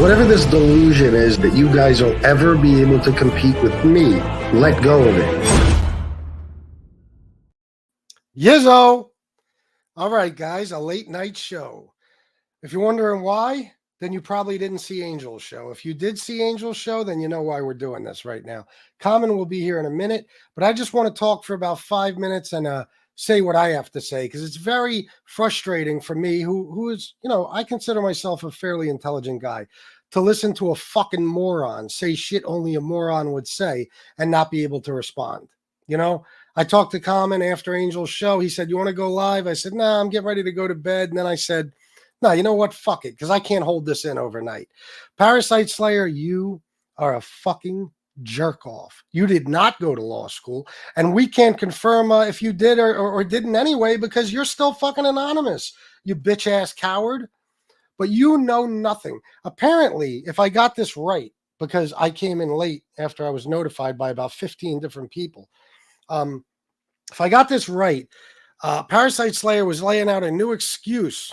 whatever this delusion is that you guys will ever be able to compete with me, let go of it. Yizzo. All right, guys, a late night show. If you're wondering why, then you probably didn't see Angel's show. If you did see Angel's show, then you know why we're doing this right now. Common will be here in a minute, but I just want to talk for about 5 minutes and say what I have to say, because it's very frustrating for me, who is, I consider myself a fairly intelligent guy, to listen to a fucking moron say shit only a moron would say and not be able to respond. I talked to Common after Angel's show. He said, "You want to go live?" I said, "Nah, I'm getting ready to go to bed." And then I said, "No, you know what? Fuck it, because I can't hold this in overnight." Parasite Slayer, you are a fucking jerk off. You did not go to law school, and we can't confirm if you did or didn't anyway, because you're still fucking anonymous, you bitch ass coward. But you know nothing. Apparently, if I got this right, because I came in late after I was notified by about 15 different people. If I got this right, Parasite Slayer was laying out a new excuse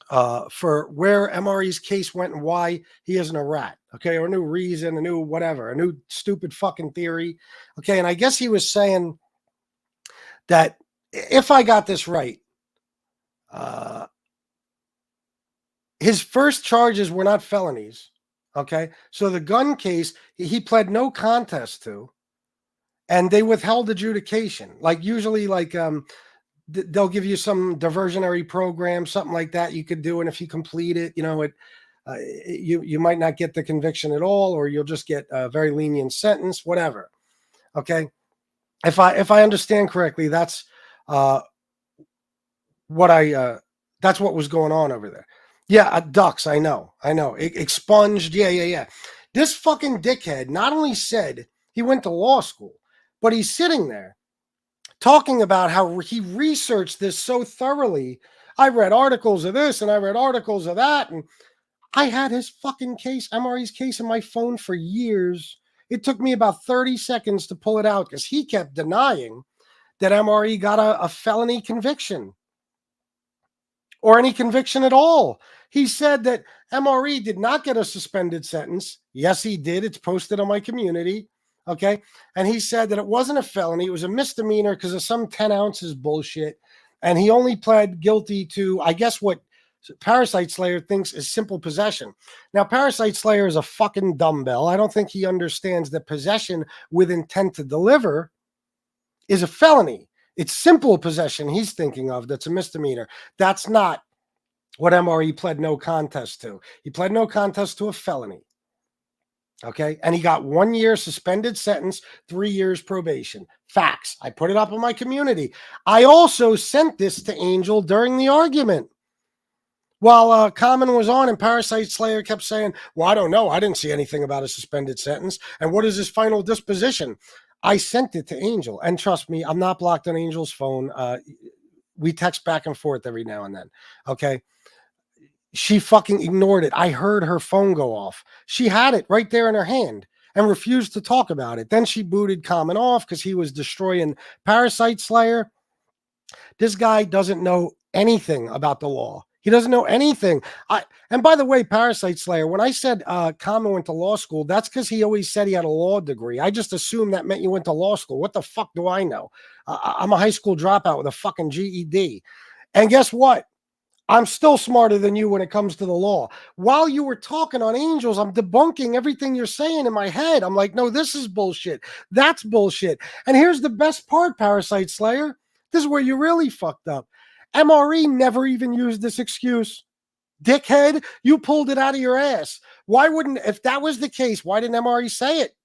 for where MRE's case went and why he isn't a rat, okay, or a new reason, a new whatever, a new stupid fucking theory, okay, and I guess he was saying that if I got this right, his first charges were not felonies, okay, so the gun case, he pled no contest to, and they withheld adjudication, like usually, like, they'll give you some diversionary program, something like that you could do. And if you complete it, you might not get the conviction at all, or you'll just get a very lenient sentence, whatever. Okay. If I understand correctly, that's what was going on over there. Yeah. Ducks. I know. Expunged. Yeah. This fucking dickhead not only said he went to law school, but he's sitting there talking about how he researched this so thoroughly. I read articles of this and I read articles of that. And I had his fucking case, MRE's case, in my phone for years. It took me about 30 seconds to pull it out because he kept denying that MRE got a felony conviction or any conviction at all. He said that MRE did not get a suspended sentence. Yes, he did. It's posted on my community. Okay. And he said that it wasn't a felony. It was a misdemeanor because of some 10 ounces bullshit. And he only pled guilty to, I guess, what Parasite Slayer thinks is simple possession. Now, Parasite Slayer is a fucking dumbbell. I don't think he understands that possession with intent to deliver is a felony. It's simple possession he's thinking of that's a misdemeanor. That's not what MRE pled no contest to. He pled no contest to a felony. Okay. And he got 1 year suspended sentence, 3 years probation. Facts. I put it up on my community. I also sent this to Angel during the argument. While Common was on and Parasite Slayer kept saying, "Well, I don't know. I didn't see anything about a suspended sentence. And what is his final disposition?" I sent it to Angel. And trust me, I'm not blocked on Angel's phone. We text back and forth every now and then. Okay. She fucking ignored it. I heard her phone go off. She had it right there in her hand and refused to talk about it. Then she booted Common off because he was destroying Parasite Slayer. This guy doesn't know anything about the law. He doesn't know anything. And by the way, Parasite Slayer, when I said Common went to law school, that's because he always said he had a law degree. I just assumed that meant you went to law school. What the fuck do I know? I'm a high school dropout with a fucking GED. And guess what? I'm still smarter than you when it comes to the law. While you were talking on Angels, I'm debunking everything you're saying in my head. I'm like, no, this is bullshit. That's bullshit. And here's the best part, Parasite Slayer. This is where you really fucked up. MRE never even used this excuse. Dickhead, you pulled it out of your ass. Why wouldn't, if that was the case, why didn't MRE say it?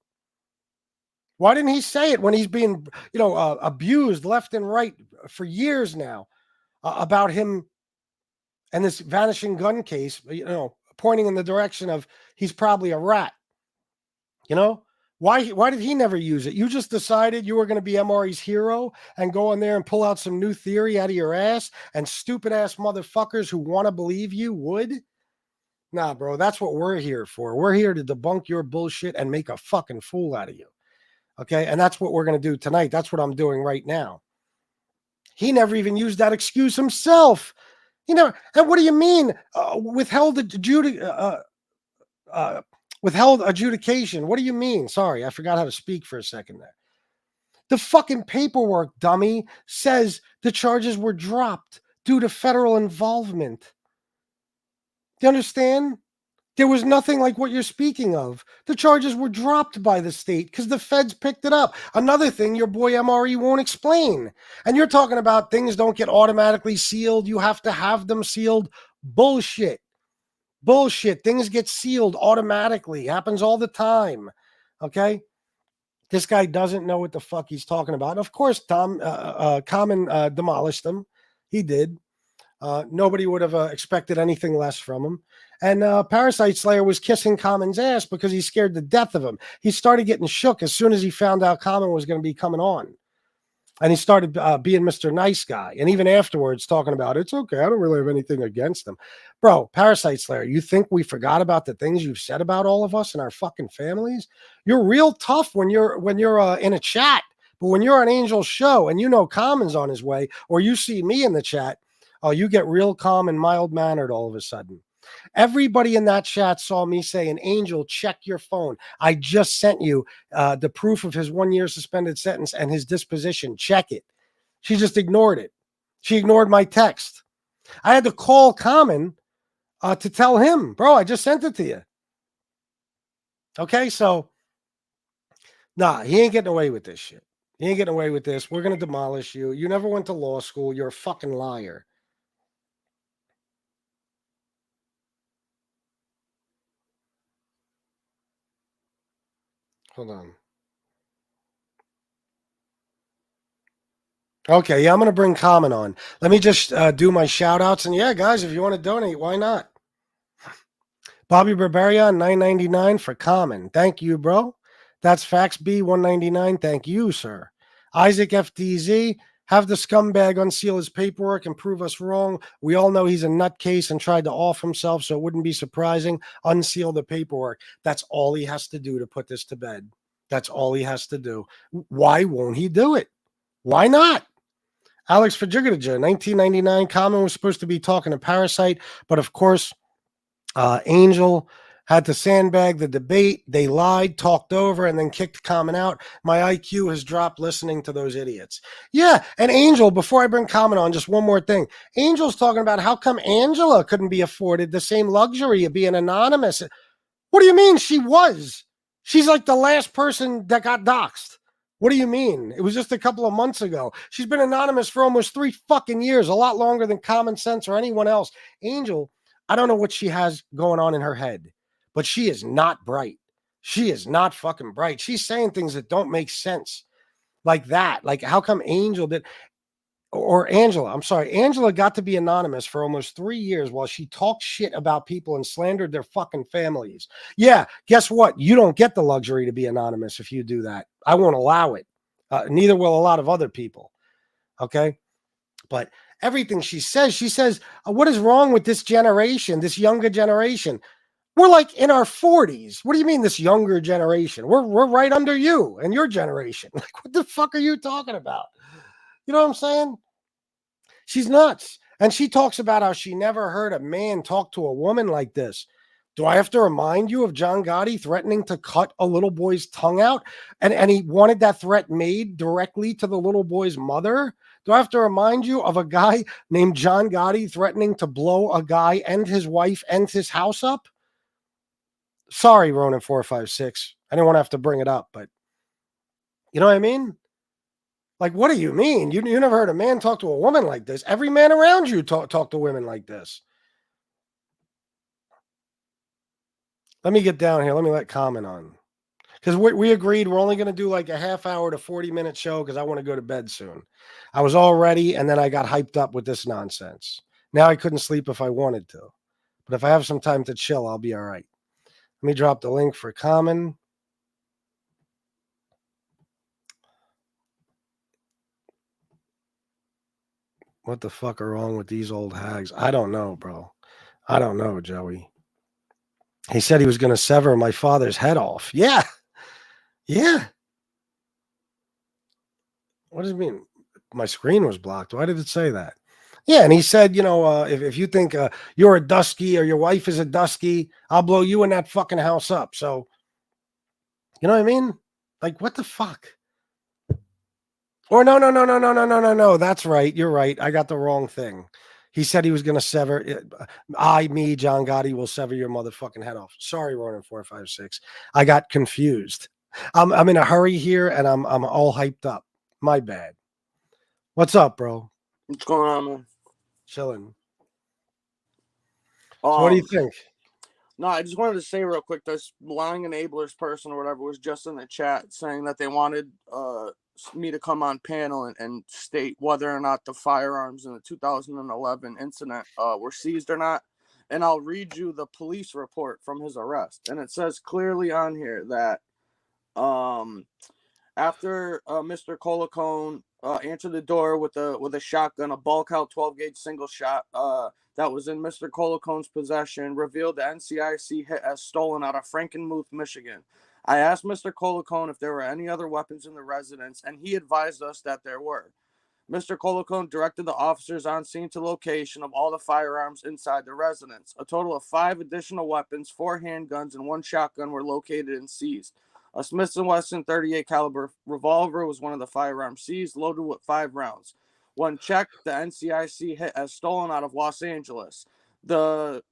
Why didn't he say it when he's being, abused left and right for years now about him and this vanishing gun case, pointing in the direction of he's probably a rat. Why did he never use it? You just decided you were going to be MRE's hero and go in there and pull out some new theory out of your ass, and stupid ass motherfuckers who want to believe you would? Nah, bro, that's what we're here for. We're here to debunk your bullshit and make a fucking fool out of you. Okay. And that's what we're going to do tonight. That's what I'm doing right now. He never even used that excuse himself. And what do you mean withheld withheld adjudication. What do you mean? Sorry, I forgot how to speak for a second there. The fucking paperwork, dummy, says the charges were dropped due to federal involvement. Do you understand? There was nothing like what you're speaking of. The charges were dropped by the state because the feds picked it up. Another thing your boy MRE won't explain. And you're talking about things don't get automatically sealed. You have to have them sealed. Bullshit. Bullshit. Things get sealed automatically. Happens all the time. Okay? This guy doesn't know what the fuck he's talking about. Of course, Common demolished him. He did. Nobody would have expected anything less from him. And Parasite Slayer was kissing Common's ass because he scared the death of him. He started getting shook as soon as he found out Common was going to be coming on. And he started being Mr. Nice Guy. And even afterwards talking about, it's okay, I don't really have anything against him. Bro, Parasite Slayer, you think we forgot about the things you've said about all of us and our fucking families? You're real tough when you're in a chat. But when you're on Angel's show and you know Common's on his way, or you see me in the chat, oh, you get real calm and mild-mannered all of a sudden. Everybody in that chat saw me saying, Angel, check your phone. I just sent you the proof of his 1 year suspended sentence and his disposition. Check it. She just ignored it. She ignored my text. I had to call Common to tell him, bro, I just sent it to you. Okay, so, nah, he ain't getting away with this shit. He ain't getting away with this. We're going to demolish you. You never went to law school. You're a fucking liar. Hold on. Okay, yeah, I'm going to bring Common on. Let me just do my shout outs. And yeah, guys, if you want to donate, why not? Bobby Barbarian, $9.99 for Common. Thank you, bro. That's Fax B, $1.99. Thank you, sir. Isaac FDZ, have the scumbag unseal his paperwork and prove us wrong. We all know he's a nutcase and tried to off himself, so it wouldn't be surprising. Unseal the paperwork. That's all he has to do to put this to bed. That's all he has to do. Why won't he do it? Why not? Alex Fajigadaja, 1999. Common was supposed to be talking to Parasite, but of course, Angel had to sandbag the debate. They lied, talked over, and then kicked Common out. My IQ has dropped listening to those idiots. Yeah, and Angel, before I bring Common on, just one more thing. Angel's talking about how come Angela couldn't be afforded the same luxury of being anonymous. What do you mean she was? She's like the last person that got doxxed. What do you mean? It was just a couple of months ago. She's been anonymous for almost 3 fucking years, a lot longer than Common Sense or anyone else. Angel, I don't know what she has going on in her head, but she is not bright. She is not fucking bright. She's saying things that don't make sense like that. Like, how come Angel did, or Angela, I'm sorry, Angela got to be anonymous for almost 3 years while she talked shit about people and slandered their fucking families. Yeah, guess what? You don't get the luxury to be anonymous if you do that. I won't allow it. Neither will a lot of other people. Okay? But everything she says, what is wrong with this generation, this younger generation? We're like in our 40s. What do you mean this younger generation? We're right under you and your generation. Like, what the fuck are you talking about? You know what I'm saying? She's nuts. And she talks about how she never heard a man talk to a woman like this. Do I have to remind you of John Gotti threatening to cut a little boy's tongue out? And he wanted that threat made directly to the little boy's mother? Do I have to remind you of a guy named John Gotti threatening to blow a guy and his wife and his house up? Sorry, Ronan456. I didn't want to have to bring it up, but you know what I mean? Like, what do you mean? You never heard a man talk to a woman like this. Every man around you talk to women like this. Let me get down here. Let me let Common on. Because we agreed we're only going to do like a half hour to 40-minute show because I want to go to bed soon. I was all ready, and then I got hyped up with this nonsense. Now I couldn't sleep if I wanted to. But if I have some time to chill, I'll be all right. Let me drop the link for Common. What the fuck are wrong with these old hags? I don't know, bro. I don't know, Joey. He said he was going to sever my father's head off. Yeah. Yeah. What does it mean? My screen was blocked. Why did it say that? Yeah, and he said, if you think you're a Dusky or your wife is a Dusky, I'll blow you and that fucking house up. So, you know what I mean? Like, what the fuck? Or no. That's right. You're right. I got the wrong thing. He said he was going to sever. Me, John Gotti, will sever your motherfucking head off. Sorry, Ronan 456. I got confused. I'm in a hurry here, and I'm all hyped up. My bad. What's up, bro? What's going on, man? Chilling. So, what do you think? No, I just wanted to say real quick, this lying enablers person or whatever was just in the chat saying that they wanted me to come on panel and state whether or not the firearms in the 2011 incident were seized or not. And I'll read you the police report from his arrest. And it says clearly on here that after Mr. Colacone answered the door with a shotgun, a bulk out 12-gauge single shot that was in Mr. Colacone's possession, revealed the NCIC hit as stolen out of Frankenmuth, Michigan. I asked Mr. Colacone if there were any other weapons in the residence, and he advised us that there were. Mr. Colacone directed the officers on scene to location of all the firearms inside the residence. A total of 5 additional weapons, 4 handguns, and 1 shotgun were located and seized. A Smith & Wesson 38 caliber revolver was one of the firearms seized, loaded with 5 rounds. When checked, the NCIC hit as stolen out of Los Angeles. The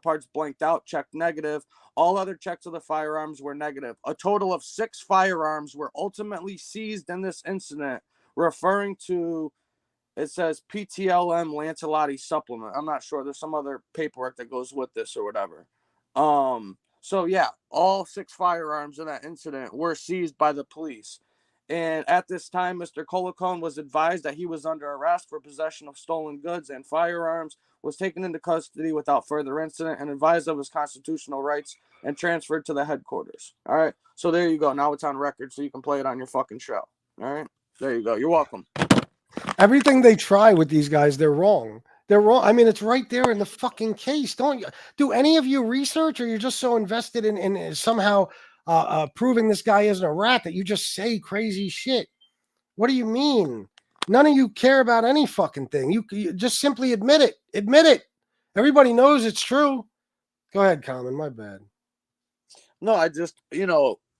parts blanked out, checked negative. All other checks of the firearms were negative. A total of 6 firearms were ultimately seized in this incident, referring to, it says PTLM Lancelotti supplement. I'm not sure. There's some other paperwork that goes with this or whatever. So yeah, all 6 firearms in that incident were seized by the police. And at this time, Mr. Colacone was advised that he was under arrest for possession of stolen goods and firearms, was taken into custody without further incident, and advised of his constitutional rights and transferred to the headquarters. All right. So there you go. Now it's on record, so you can play it on your fucking show. All right. There you go. You're welcome. Everything they try with these guys, they're wrong. They're wrong. I mean, it's right there in the fucking case. Don't you do any of you research, or you're just so invested in somehow proving this guy isn't a rat that you just say crazy shit? What do you mean? None of you care about any fucking thing. You just simply admit it. Admit it. Everybody knows it's true. Go ahead, Common. My bad. No, I just,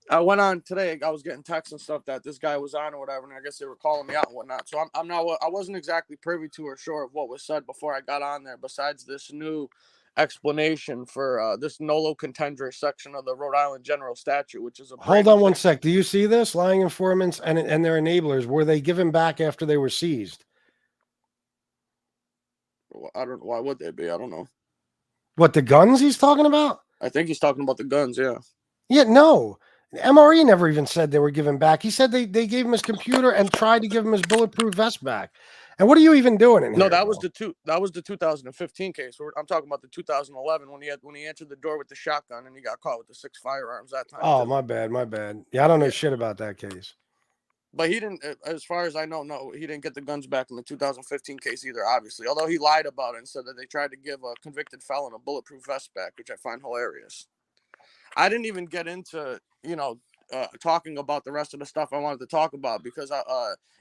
I went on today. I was getting texts and stuff that this guy was on or whatever, and I guess they were calling me out and whatnot. So I'm not. I wasn't exactly privy to or sure of what was said before I got on there. Besides this new explanation for this nolo contendere section of the Rhode Island General Statute, which is a hold on one sec. Do you see this? Lying informants and their enablers, were they given back after they were seized? I don't. Why would they be? I don't know. What, the guns he's talking about? I think he's talking about the guns. Yeah. Yeah. No. MRE never even said they were given back. He said they gave him his computer and tried to give him his bulletproof vest back. And what are you even doing in here? No, that was the 2015 case. I'm talking about the 2011 when he answered the door with the shotgun and he got caught with the 6 firearms that time. Oh, my bad. Yeah, I don't know shit about that case. But he didn't, as far as I know, he didn't get the guns back in the 2015 case either, obviously. Although he lied about it and said that they tried to give a convicted felon a bulletproof vest back, which I find hilarious. I didn't even get into, talking about the rest of the stuff I wanted to talk about because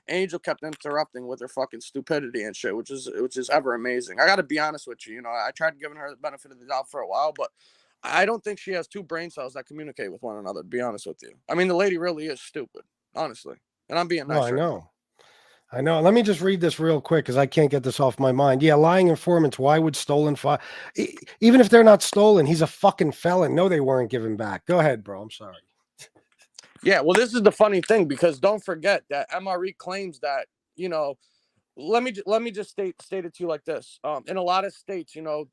Angel kept interrupting with her fucking stupidity and shit, which is ever amazing. I got to be honest with you. I tried giving her the benefit of the doubt for a while, but I don't think she has 2 brain cells that communicate with one another, to be honest with you. I mean, the lady really is stupid, honestly. And I'm being nice. I know. Let me just read this real quick because I can't get this off my mind. Yeah, lying informants. Why would stolen even if they're not stolen, he's a fucking felon. No, they weren't given back. Go ahead, bro. I'm sorry. Yeah, well, this is the funny thing because don't forget that MRE claims that, let me just state it to you like this. In a lot of states, you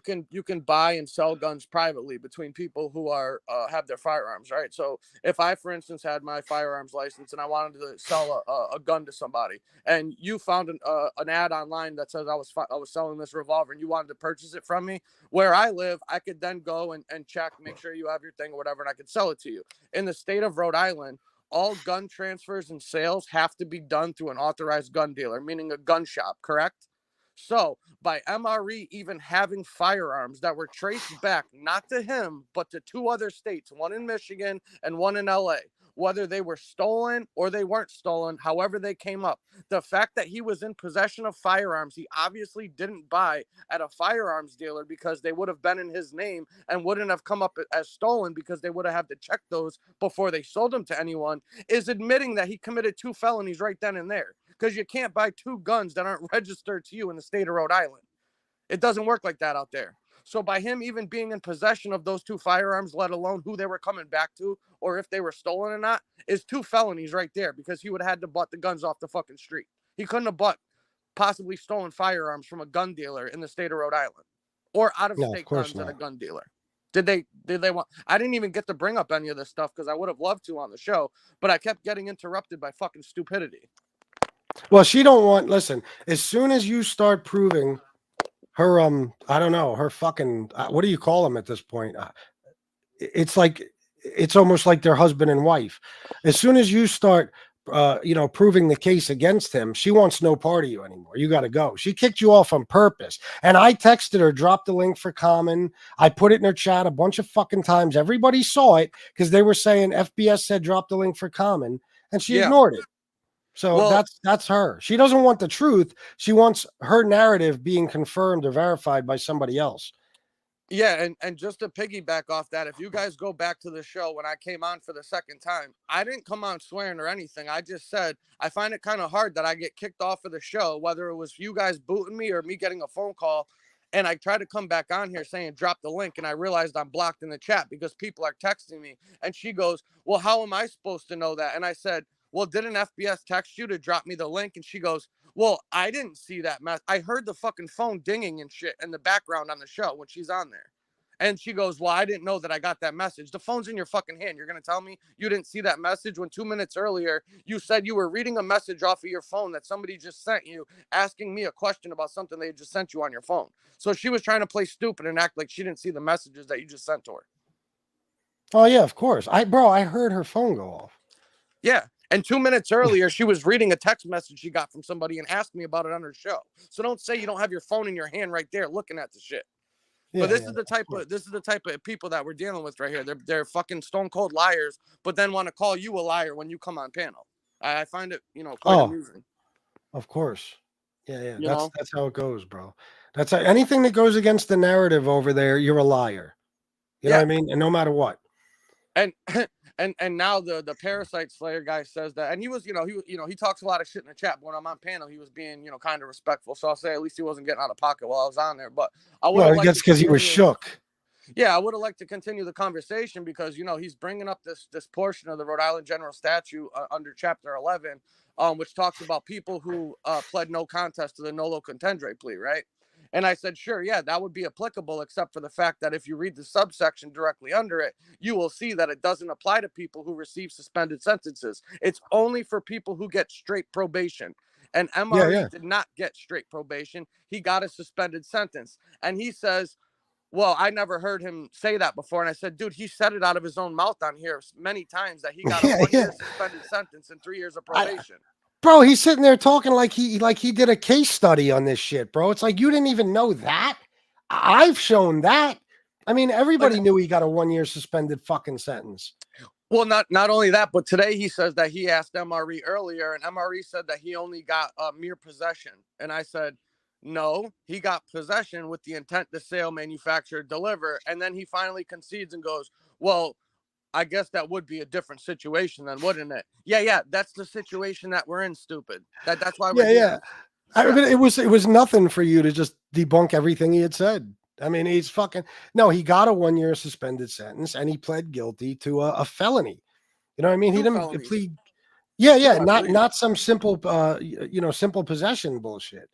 can buy and sell guns privately between people who are have their firearms, right? So if I, for instance, had my firearms license and I wanted to sell a gun to somebody, and you found an ad online that says I was selling this revolver, and you wanted to purchase it from me, where I live, I could then go and check, make sure you have your thing or whatever, and I could sell it to you. In the state of Rhode Island, all gun transfers and sales have to be done through an authorized gun dealer, meaning a gun shop, correct? So by MRE even having firearms that were traced back, not to him, but to 2 other states, one in Michigan and one in LA, whether they were stolen or they weren't stolen, however they came up. The fact that he was in possession of firearms, he obviously didn't buy at a firearms dealer because they would have been in his name and wouldn't have come up as stolen because they would have had to check those before they sold them to anyone, is admitting that he committed 2 felonies right then and there. Because you can't buy 2 guns that aren't registered to you in the state of Rhode Island. It doesn't work like that out there. So by him even being in possession of those 2 firearms, let alone who they were coming back to or if they were stolen or not, is 2 felonies right there, because he would have had to bought the guns off the fucking street. He couldn't have bought possibly stolen firearms from a gun dealer in the state of Rhode Island or out of No, of state course guns at a not. gun dealer. Did they want? I didn't even get to bring up any of this stuff because I would have loved to on the show, but I kept getting interrupted by fucking stupidity. Well, she don't want. Listen, as soon as you start proving her, I don't know, her fucking, what do you call them at this point? It's like, it's almost like they're husband and wife. As soon as you start, proving the case against him, she wants no part of you anymore. You got to go. She kicked you off on purpose. And I texted her, dropped the link for Common. I put it in her chat a bunch of fucking times. Everybody saw it because they were saying FBS said drop the link for Common, and she ignored it. So Well, that's her. She doesn't want the truth. She wants her narrative being confirmed or verified by somebody else. yeah, and just to piggyback off that, if you guys go back to the show when I came on for the second time, I didn't come on swearing or anything. I just said I find it kind of hard that I get kicked off of the show, whether it was you guys booting me or me getting a phone call. And I tried to come back on here saying drop the link, and I realized I'm blocked in the chat because people are texting me. And she goes, well, how am I supposed to know that? And I said, well, didn't FBS text you to drop me the link? And she goes, well, I didn't see that mess. I heard the fucking phone dinging and shit in the background on the show when she's on there. And she goes, well, I didn't know that I got that message. The phone's in your fucking hand. You're going to tell me you didn't see that message when 2 minutes earlier you said you were reading a message off of your phone that somebody just sent you asking me a question about something they just sent you on your phone. So she was trying to play stupid and act like she didn't see the messages that you just sent to her. Oh yeah, of course. I heard her phone go off. Yeah. And 2 minutes earlier, she was reading a text message she got from somebody and asked me about it on her show. So don't say you don't have your phone in your hand right there looking at the shit. Yeah, But this is the type of people that we're dealing with right here. They're fucking stone cold liars, but then want to call you a liar when you come on panel. I find it, quite amusing. Of course. Yeah. You That's know? that's how it goes, bro. That's anything that goes against the narrative over there, you're a liar. You know what I mean? And no matter what. And and now the Parasite Slayer guy says that, and he was, he talks a lot of shit in the chat. But when I'm on panel, he was being, kind of respectful. So I'll say at least he wasn't getting out of pocket while I was on there. But I would have Well, that's because he was shook. Yeah, I would have liked to continue the conversation because he's bringing up this portion of the Rhode Island General Statute under Chapter 11, which talks about people who pled no contest to the nolo contendere plea, right? And I said, sure, yeah, that would be applicable, except for the fact that if you read the subsection directly under it, you will see that it doesn't apply to people who receive suspended sentences. It's only for people who get straight probation. And MRE did not get straight probation. He got a suspended sentence. And he says, well, I never heard him say that before. And I said, dude, he said it out of his own mouth on here many times that he got a 1 year suspended sentence and 3 years of probation. Bro, he's sitting there talking like he did a case study on this shit, bro. It's like you didn't even know that. I've shown that. I mean, everybody knew he got a 1 year suspended fucking sentence. Well, not only that, but today he says that he asked MRE earlier, and MRE said that he only got mere possession. And I said, no, he got possession with the intent to sale, manufacture, deliver. And then he finally concedes and goes, well, I guess that would be a different situation then, wouldn't it? Yeah. That's the situation that we're in, stupid. That's why we're here. I mean, it was nothing for you to just debunk everything he had said. I mean, he got a 1 year suspended sentence and he pled guilty to a felony. You know what I mean? He didn't plead. Yeah. Not some simple, simple possession bullshit.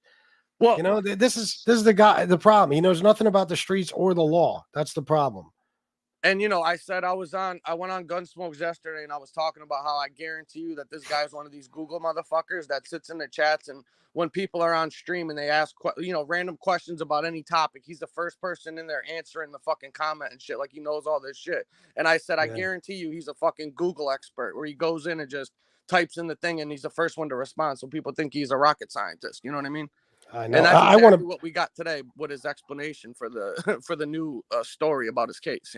Well, this is the problem. He knows nothing about the streets or the law. That's the problem. And, I said I went on Gunsmoke yesterday and I was talking about how I guarantee you that this guy's one of these Google motherfuckers that sits in the chats. And when people are on stream and they ask, random questions about any topic, he's the first person in there answering the fucking comment and shit. Like he knows all this shit. And I said, I guarantee you he's a fucking Google expert where he goes in and just types in the thing and he's the first one to respond. So people think he's a rocket scientist. You know what I mean? I know. And that's exactly what we got today with his explanation for the for the new story about his case,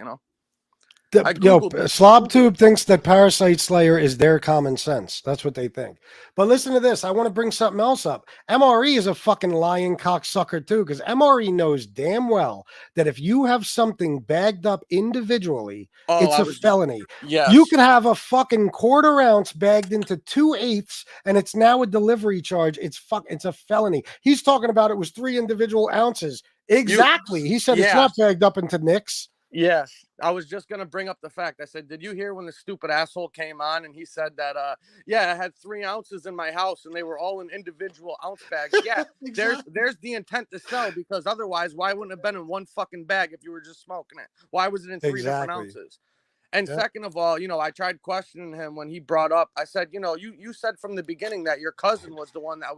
I googled it. SlobTube thinks that Parasite Slayer is their common sense. That's what they think. But listen to this. I want to bring something else up. MRE is a fucking lying cocksucker too, because MRE knows damn well that if you have something bagged up individually, Oh, it's a felony. Yes. You could have a fucking quarter ounce bagged into 2/8, and it's now a delivery charge. It's a felony. He's talking about it was 3 individual ounces. Exactly. He said it's not bagged up into nicks. Yes, I was just gonna bring up the fact. I said, "Did you hear when the stupid asshole came on and he said that? Yeah, I had 3 ounces in my house and they were all in individual ounce bags. Yeah, Exactly. there's the intent to sell, because otherwise, why wouldn't it have been in one fucking bag if you were just smoking it? Why was it in 3 different ounces? And second of all, I tried questioning him when he brought up. I said, you said from the beginning that your cousin was the one that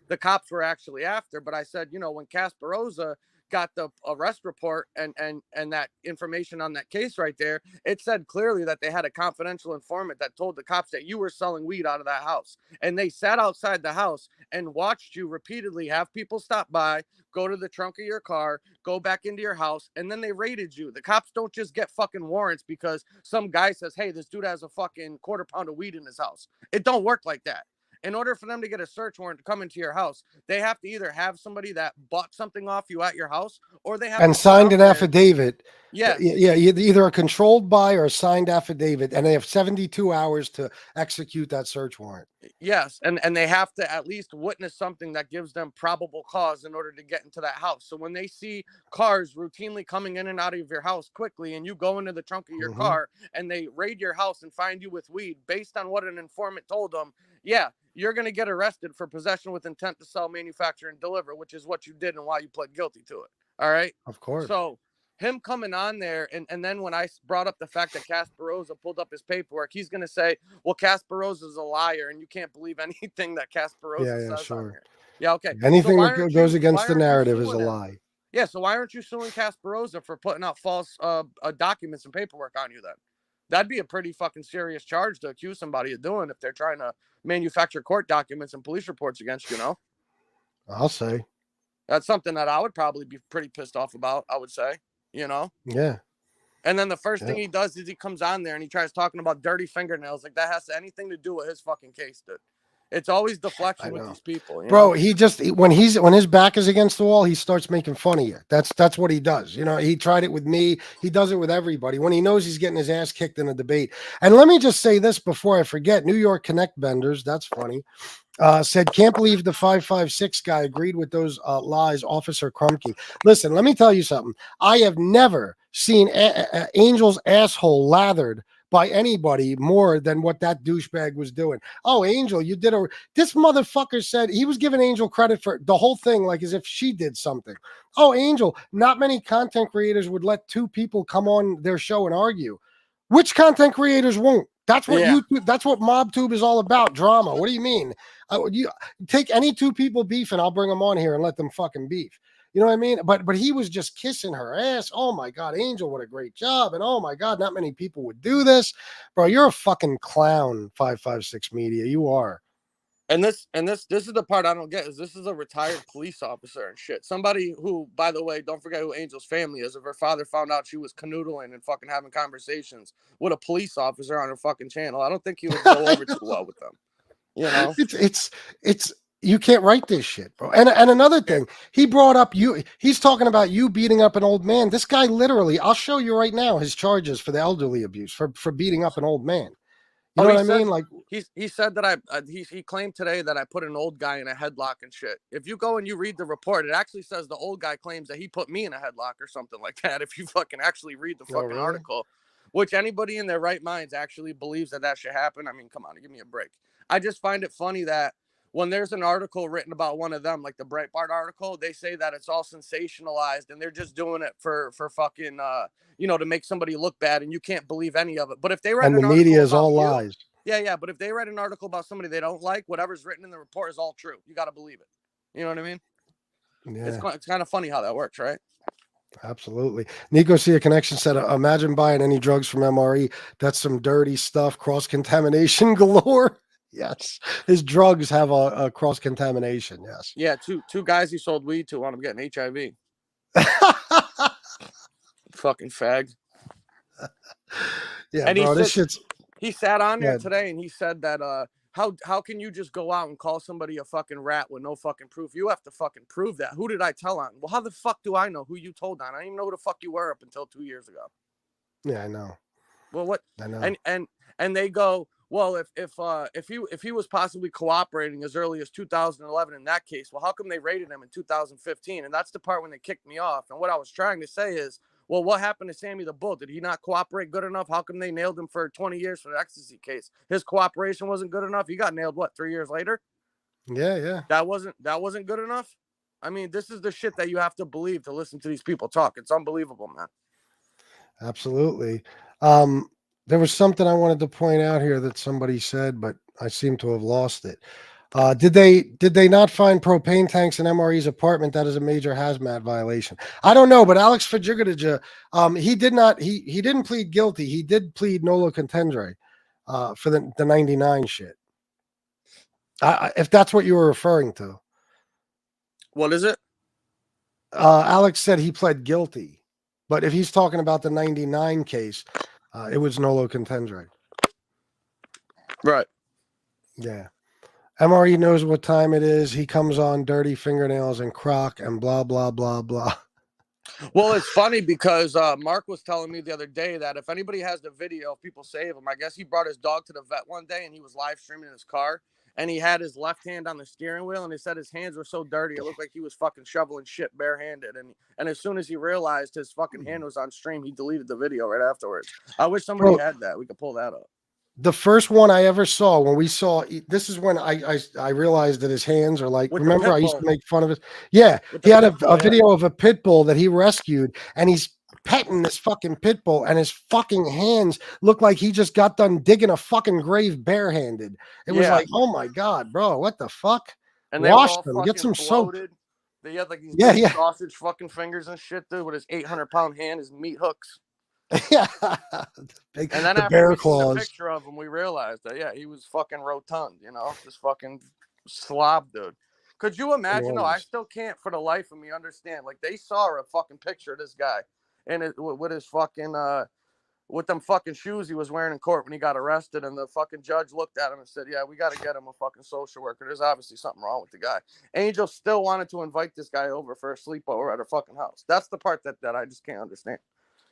the cops were actually after. But I said, when Casparosa got the arrest report and that information on that case right there, it said clearly that they had a confidential informant that told the cops that you were selling weed out of that house, and they sat outside the house and watched you repeatedly have people stop by, go to the trunk of your car, go back into your house, and then they raided you. The cops don't just get fucking warrants because some guy says, hey, this dude has a fucking quarter pound of weed in his house. It don't work like that. In order for them to get a search warrant to come into your house, they have to either have somebody that bought something off you at your house, or they have and to signed an affidavit. Yeah. Yeah, either a controlled buy or a signed affidavit, and they have 72 hours to execute that search warrant. Yes, and they have to at least witness something that gives them probable cause in order to get into that house. So when they see cars routinely coming in and out of your house quickly, and you go into the trunk of your car and they raid your house and find you with weed based on what an informant told them, yeah, you're going to get arrested for possession with intent to sell, manufacture, and deliver, which is what you did and why you pled guilty to it. All right? Of course. So him coming on there, and then when I brought up the fact that Casparosa pulled up his paperwork, he's going to say, well, Casparosa is a liar, and you can't believe anything that Casparosa says on here. Yeah, okay. Anything that goes against the narrative is a lie. Yeah, so why aren't you suing Casparosa for putting out false documents and paperwork on you then? That'd be a pretty fucking serious charge to accuse somebody of doing if they're trying to manufacture court documents and police reports against you, I'll say. That's something that I would probably be pretty pissed off about, I would say, Yeah. And then the first thing he does is he comes on there and he tries talking about dirty fingernails. Like that has anything to do with his fucking case, dude. It's always deflection with these people, bro. He just when his back is against the wall, he starts making fun of you. That's what he does. He tried it with me. He does it with everybody when he knows he's getting his ass kicked in a debate. And let me just say this before I forget: New York Connect Benders. That's funny. Said, can't believe the 556 guy agreed with those lies, Officer Krumke. Listen, let me tell you something. I have never seen Angel's asshole lathered by anybody more than what that douchebag was doing. Oh, Angel, you did this motherfucker said he was giving Angel credit for the whole thing, like as if she did something. Oh, Angel, not many content creators would let 2 people come on their show and argue. Which content creators won't? That's what YouTube, that's what MobTube is all about, drama. What do you mean? You take any 2 people beef and I'll bring them on here and let them fucking beef. You know what I mean? But he was just kissing her ass. Oh my God, Angel, what a great job. And oh my God, not many people would do this. Bro, you're a fucking clown, 556 Media. You are. And this is the part I don't get is this is a retired police officer and shit. Somebody who, by the way, don't forget who Angel's family is. If her father found out she was canoodling and fucking having conversations with a police officer on her fucking channel, I don't think he would go over too well with them. It's you can't write this shit, bro. And another thing, he brought up he's talking about you beating up an old man. This guy literally, I'll show you right now his charges for the elderly abuse for beating up an old man. You know what I mean? Like he said that he claimed today that I put an old guy in a headlock and shit. If you go and you read the report, it actually says the old guy claims that he put me in a headlock or something like that. If you fucking actually read the fucking article, which anybody in their right minds actually believes that should happen. I mean, come on, give me a break. I just find it funny that when there's an article written about one of them, like the Breitbart article, they say that it's all sensationalized and they're just doing it for fucking, to make somebody look bad, and you can't believe any of it. But if they read and the media is all lies. Yeah. But if they read an article about somebody they don't like, whatever's written in the report is all true. You got to believe it. You know what I mean? Yeah. It's kind of funny how that works, right? Absolutely. Nico See a Connection said, imagine buying any drugs from MRE. That's some dirty stuff. Cross-contamination galore. Yes. His drugs have a cross-contamination. Yes. Yeah. Two guys he sold weed to wound up getting HIV. Fucking fag. Yeah, And bro, this shit's he sat on there good. today and he said that how can you just go out and call somebody a fucking rat with no fucking proof? You have to fucking prove that. Who did I tell on? Well, how the fuck do I know who you told on? I didn't even know who the fuck you were up until 2 years ago. Yeah, I know. Well, what? I know. And they go, well, if he was possibly cooperating as early as 2011 in that case, well, how come they raided him in 2015? And that's the part when they kicked me off. And what I was trying to say is, well, what happened to Sammy the Bull? Did he not cooperate good enough? How come they nailed him for 20 years for the ecstasy case? His cooperation wasn't good enough. He got nailed, what, 3 years later? Yeah. That wasn't good enough. I mean, this is the shit that you have to believe to listen to these people talk. It's unbelievable, man. Absolutely. There was something I wanted to point out here that somebody said, but I seem to have lost it. Did they not find propane tanks in MRE's apartment? That is a major hazmat violation. I don't know, but Alex Fajigadaja, he didn't plead guilty. He did plead nolo contendere for the 99 shit. If that's what you were referring to. What is it? Alex said he pled guilty, but if he's talking about the 99 case, it was nolo contendere. Right. Yeah. MRE knows what time it is. He comes on dirty fingernails and croc and blah, blah, blah, blah. Well, it's funny because Mark was telling me the other day that if anybody has the video of people save him, I guess he brought his dog to the vet one day and he was live streaming in his car and he had his left hand on the steering wheel and he said his hands were so dirty it looked like he was fucking shoveling shit barehanded. And as soon as he realized his fucking hand was on stream, he deleted the video right afterwards. I wish somebody had that. We could pull that up. The first one I ever saw, when we saw, this is when I realized that his hands are like, remember I used to make fun of it. Yeah, he had a video of a pit bull that he rescued and he's petting this fucking pit bull and his fucking hands look like he just got done digging a fucking grave barehanded. It was like, oh my God, bro, what the fuck? And they wash were all them, get some bloated. soap. They had like these big sausage fucking fingers and shit, dude, with his 800-pound hand, his meat hooks. Yeah. And then after we seen the picture of him, we realized that, yeah, he was fucking rotund, you know, this fucking slob, dude. Could you imagine? No, I still can't for the life of me understand. Like, they saw a fucking picture of this guy and with his fucking, with them fucking shoes he was wearing in court when he got arrested. And the fucking judge looked at him and said, yeah, we got to get him a fucking social worker. There's obviously something wrong with the guy. Angel still wanted to invite this guy over for a sleepover at her fucking house. That's the part that I just can't understand.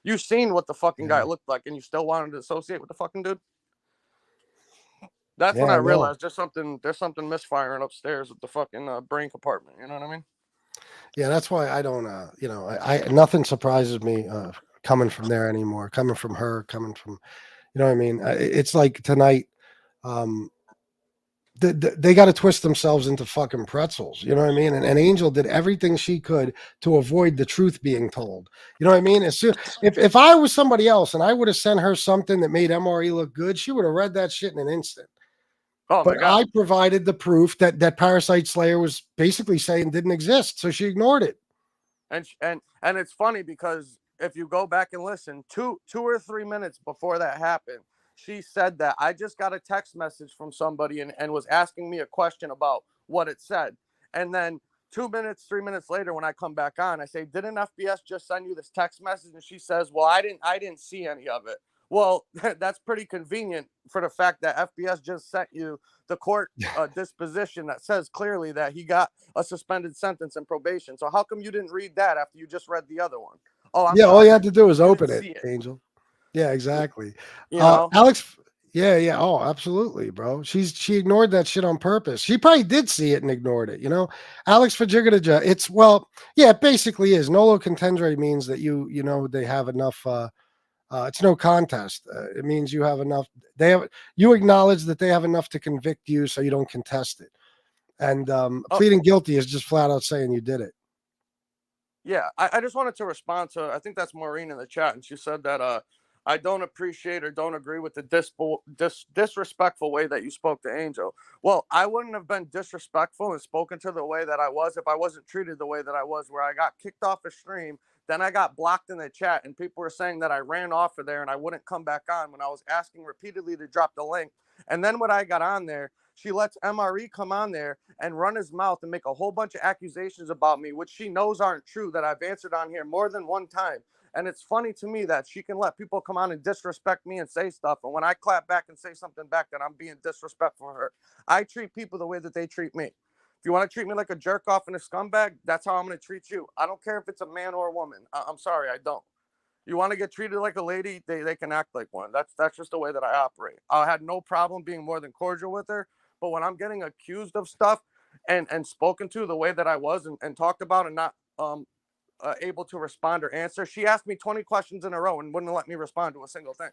You've seen what the fucking guy looked like, and you still wanted to associate with the fucking dude. That's when I realized there's something misfiring upstairs with the fucking brain compartment. You know what I mean? Yeah, that's why I don't. I nothing surprises me coming from there anymore. Coming from her, coming from, you know what I mean? It's like tonight. They got to twist themselves into fucking pretzels. You know what I mean? And Angel did everything she could to avoid the truth being told. You know what I mean? If I was somebody else and I would have sent her something that made MRE look good, she would have read that shit in an instant. Oh, but I provided the proof that Parasite Slayer was basically saying didn't exist, so she ignored it. And it's funny because if you go back and listen, 2 or 3 minutes before that happened, she said that I just got a text message from somebody and was asking me a question about what it said. And then 2 minutes, 3 minutes later, when I come back on, I say, didn't FBS just send you this text message? And she says, well, I didn't see any of it. Well, that's pretty convenient for the fact that FBS just sent you the court disposition that says clearly that he got a suspended sentence and probation. So how come you didn't read that after you just read the other one? Oh, I'm sorry. All you had to do was open it, Angel. Yeah, exactly. You know? Alex. Yeah. Oh, absolutely, bro. She ignored that shit on purpose. She probably did see it and ignored it. You know, Alex Fajigadaja. It basically is. Nolo contendere means that they have enough. It's no contest. It means you have enough. You acknowledge that they have enough to convict you, so you don't contest it. And pleading guilty is just flat out saying you did it. Yeah, I just wanted to respond to, I think that's Maureen in the chat, and she said that I don't appreciate or don't agree with the disrespectful way that you spoke to Angel. Well, I wouldn't have been disrespectful and spoken to the way that I was if I wasn't treated the way that I was, where I got kicked off a stream. Then I got blocked in the chat, and people were saying that I ran off of there and I wouldn't come back on when I was asking repeatedly to drop the link. And then when I got on there, she lets MRE come on there and run his mouth and make a whole bunch of accusations about me, which she knows aren't true, that I've answered on here more than one time. And it's funny to me that she can let people come on and disrespect me and say stuff. And when I clap back and say something back, that I'm being disrespectful for her. I treat people the way that they treat me. If you want to treat me like a jerk off and a scumbag, that's how I'm going to treat you. I don't care if it's a man or a woman. I'm sorry, I don't. You want to get treated like a lady, they can act like one. That's just the way that I operate. I had no problem being more than cordial with her. But when I'm getting accused of stuff and spoken to the way that I was and talked about and not able to respond or answer, she asked me 20 questions in a row and wouldn't let me respond to a single thing.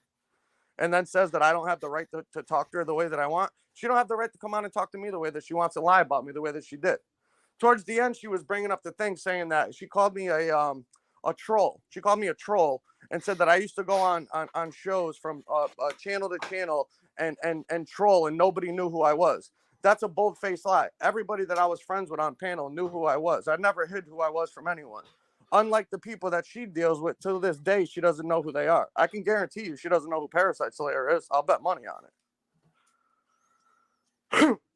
And then says that I don't have the right to talk to her the way that I want. She don't have the right to come on and talk to me the way that she wants to lie about me the way that she did. Towards the end, she was bringing up the thing saying that she called me a troll. She called me a troll and said that I used to go on shows from channel to channel and troll, and nobody knew who I was. That's a bold-faced lie. Everybody that I was friends with on panel knew who I was. I never hid who I was from anyone. Unlike the people that she deals with, to this day, she doesn't know who they are. I can guarantee you she doesn't know who Parasite Slayer is. I'll bet money on it.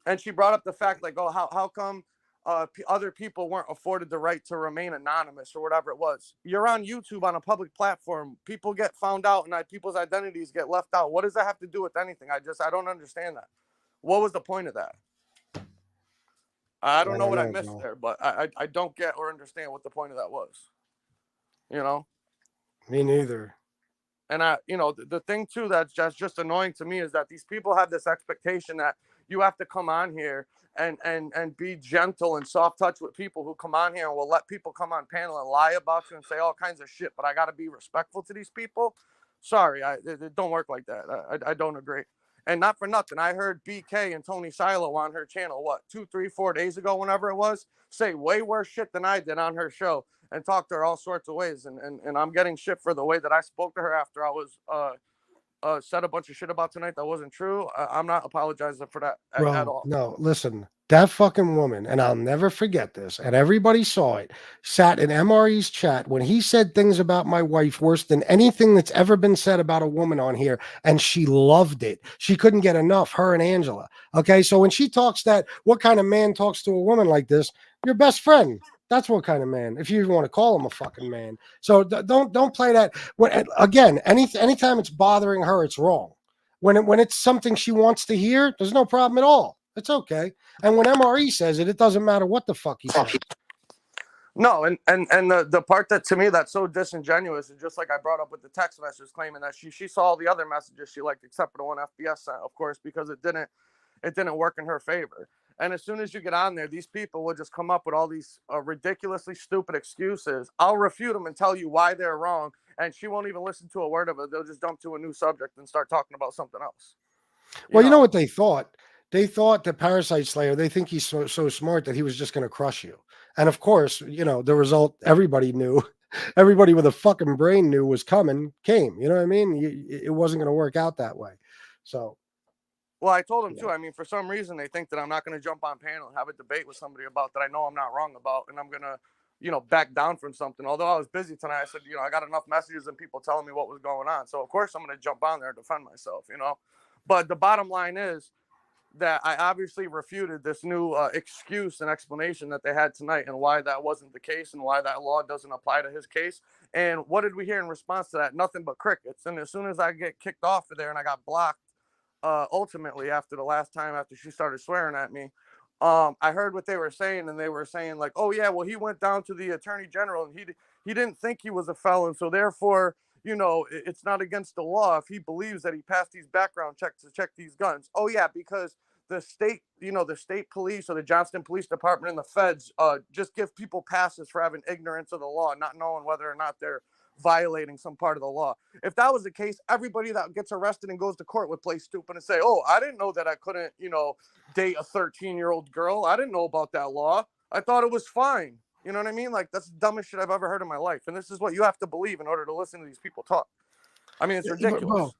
And she brought up the fact, like, oh, how come other people weren't afforded the right to remain anonymous or whatever it was. You're on YouTube on a public platform. People get found out and people's identities get left out. What does that have to do with anything? I don't understand that. What was the point of that? I don't know what I missed there, but I don't get or understand what the point of that was. You know? Me neither. And the thing too that's just annoying to me is that these people have this expectation that you have to come on here and be gentle and soft touch with people who come on here and will let people come on panel and lie about you and say all kinds of shit. But I got to be respectful to these people. Sorry, it don't work like that. I don't agree. And not for nothing, I heard BK and Tony Silo on her channel, 2, 3, 4 days ago, whenever it was, say way worse shit than I did on her show and talk to her all sorts of ways. And I'm getting shit for the way that I spoke to her after I was said a bunch of shit about tonight that wasn't true. I'm not apologizing for that at all. No, listen, that fucking woman, and I'll never forget this, and everybody saw it, sat in MRE's chat when he said things about my wife worse than anything that's ever been said about a woman on here, and she loved it. She couldn't get enough, her and Angela. Okay, so when she talks that, what kind of man talks to a woman like this? Your best friend. That's what kind of man, if you even want to call him a fucking man. So don't play that. Again, anytime it's bothering her, it's wrong. When it's something she wants to hear, there's no problem at all. It's okay. And when MRE says it, it doesn't matter what the fuck he says. No, and the part that to me that's so disingenuous is just like I brought up with the text message claiming that she saw all the other messages she liked except for the one FBS sent, of course, because it didn't work in her favor. And as soon as you get on there, these people will just come up with all these ridiculously stupid excuses. I'll refute them and tell you why they're wrong, and she won't even listen to a word of it. They'll just jump to a new subject and start talking about something else. You know what they thought? They thought that Parasite Slayer, they think he's so smart that he was just going to crush you. And of course, the result everybody knew, everybody with a fucking brain knew was came. You know what I mean? It wasn't going to work out that way. So. Well, I told them too. I mean, for some reason, they think that I'm not going to jump on panel and have a debate with somebody about that I know I'm not wrong about, and I'm going to, back down from something. Although I was busy tonight, I said, I got enough messages and people telling me what was going on. So, of course, I'm going to jump on there and defend myself, But the bottom line is that I obviously refuted this new excuse and explanation that they had tonight and why that wasn't the case and why that law doesn't apply to his case. And what did we hear in response to that? Nothing but crickets. And as soon as I get kicked off of there and I got blocked, ultimately after the last time after she started swearing at me, I heard what they were saying, and they were saying like, oh yeah, well, he went down to the attorney general and he didn't think he was a felon, so therefore it's not against the law if he believes that he passed these background checks to check these guns. Oh yeah, because the state police or the Johnston Police Department and the feds just give people passes for having ignorance of the law, not knowing whether or not they're violating some part of the law. If that was the case, everybody that gets arrested and goes to court would play stupid and say, oh, I didn't know that I couldn't, date a 13-year-old girl. I didn't know about that law. I thought it was fine. You know what I mean? Like, that's the dumbest shit I've ever heard in my life. And this is what you have to believe in order to listen to these people talk. I mean, it's ridiculous. Bro,